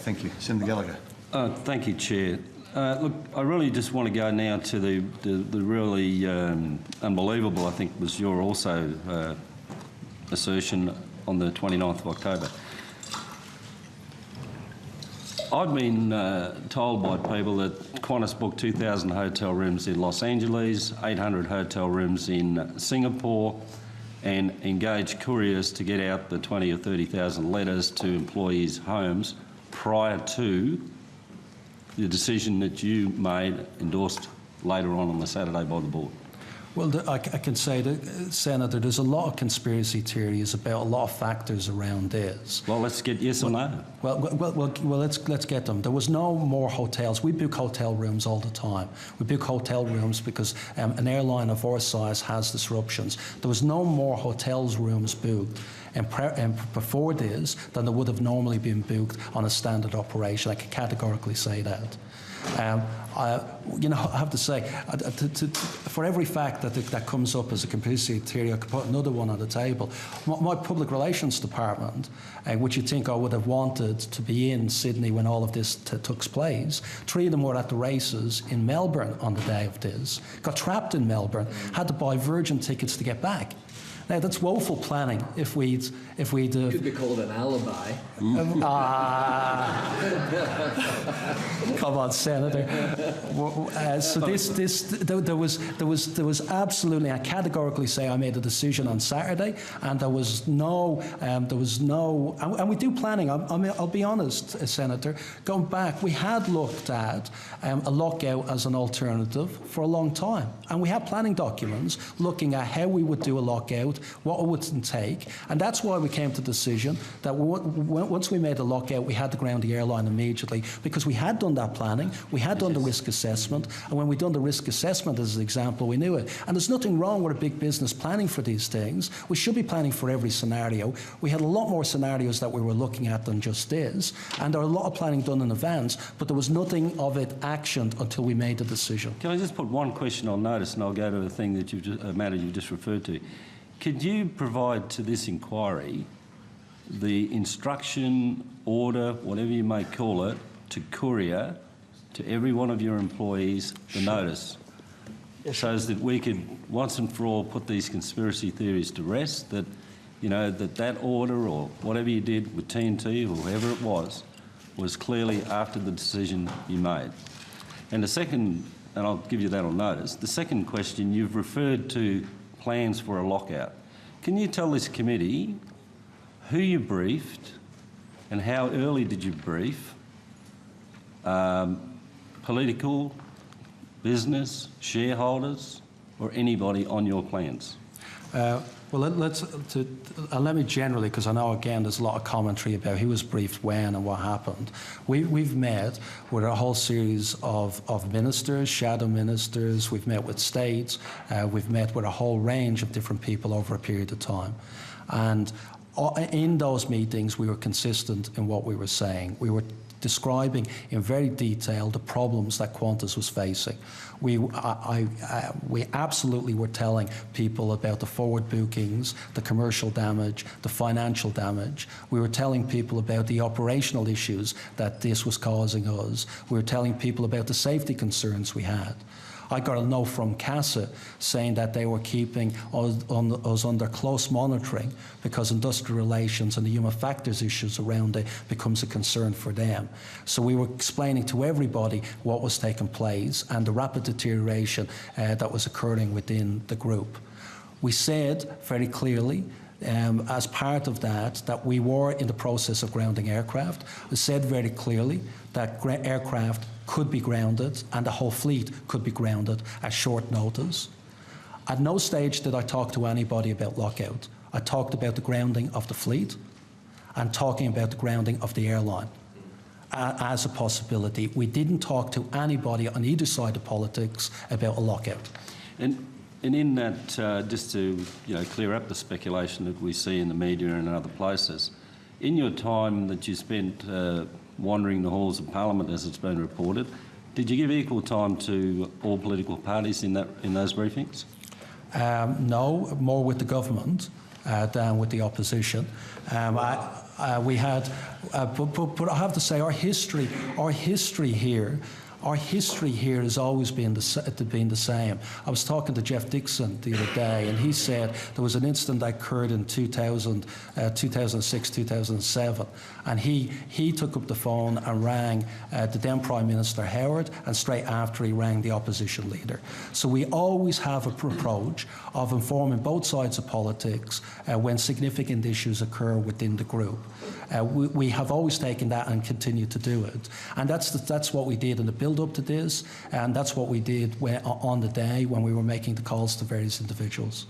Thank you. Senator Gallagher. Thank you, Chair. Look, I really just want to go now to the really unbelievable, I think was your also assertion on the 29th of October. I've been told by people that Qantas booked 2,000 hotel rooms in Los Angeles, 800 hotel rooms in Singapore, and engaged couriers to get out the 20 or 30,000 letters to employees' homes prior to the decision that you made, endorsed later on the Saturday by the board. Well, I can say that, Senator, there's a lot of conspiracy theories about a lot of factors around this. Well, let's get yes or no. Well, let's get them. There was no more hotels. We book hotel rooms all the time. We book hotel rooms because an airline of our size has disruptions. There was no more hotels rooms booked and before this than there would have normally been booked on a standard operation. I can categorically say that. You know, I have to say, for every fact that comes up as a conspiracy theory, I could put another one on the table. My public relations department, which you'd think I would have wanted to be in Sydney when all of this took place, 3 of them were at the races in Melbourne on the day of this, got trapped in Melbourne, had to buy Virgin tickets to get back. Now that's woeful planning. If we'd could be called an alibi. Come on, Senator. So there was absolutely. I categorically say I made a decision on Saturday, and there was no, and we do planning. I'll be honest, Senator. Going back, we had looked at a lockout as an alternative for a long time, and we had planning documents looking at how we would do a lockout, what it would take, and that's why we came to the decision that once we made a lockout, we had to ground the airline immediately, because we had done that planning, we had done the risk assessment, and when we done the risk assessment as an example, we knew it. And there's nothing wrong with a big business planning for these things. We should be planning for every scenario. We had a lot more scenarios that we were looking at than just this, and there are a lot of planning done in advance, but there was nothing of it actioned until we made the decision. Can I just put one question on notice, and I'll go to the thing that a matter you've just referred to. Could you provide to this inquiry the instruction, order, whatever you may call it, to courier to every one of your employees the notice, so as that we could once and for all put these conspiracy theories to rest, that, you know, that order or whatever you did with TNT or whoever it was clearly after the decision you made? And the second, and I'll give you that on notice, the second question, you've referred to plans for a lockout. Can you tell this committee who you briefed and how early did you brief political, business, shareholders, or anybody on your plans? Well, let me generally, because I know, again, there's a lot of commentary about who was briefed when and what happened. We've met with a whole series of ministers, shadow ministers. We've met with states. We've met with a whole range of different people over a period of time. And in those meetings, we were consistent in what we were saying. We were describing in very detail the problems that Qantas was facing. We absolutely were telling people about the forward bookings, the commercial damage, the financial damage. We were telling people about the operational issues that this was causing us. We were telling people about the safety concerns we had. I got a note from CASA saying that they were keeping us under close monitoring because industrial relations and the human factors issues around it becomes a concern for them. So we were explaining to everybody what was taking place and the rapid deterioration that was occurring within the group. We said very clearly as part of that we were in the process of grounding aircraft. We said very clearly that aircraft could be grounded and the whole fleet could be grounded at short notice. At no stage did I talk to anybody about lockout. I talked about the grounding of the fleet and talking about the grounding of the airline as a possibility. We didn't talk to anybody on either side of politics about a lockout. And in that, just to clear up the speculation that we see in the media and in other places, in your time that you spent wandering the halls of Parliament, as it's been reported, did you give equal time to all political parties in those briefings? No, more with the government than with the opposition. We had, but I have to say, our history here has always been the same. I was talking to Jeff Dixon the other day, and he said there was an incident that occurred in 2006, 2007, and he took up the phone and rang the then Prime Minister Howard, and straight after he rang the opposition leader. So we always have an approach of informing both sides of politics when significant issues occur within the group. We have always taken that and continue to do it, and that's what we did in the build-up to this, and that's what we did on the day when we were making the calls to various individuals.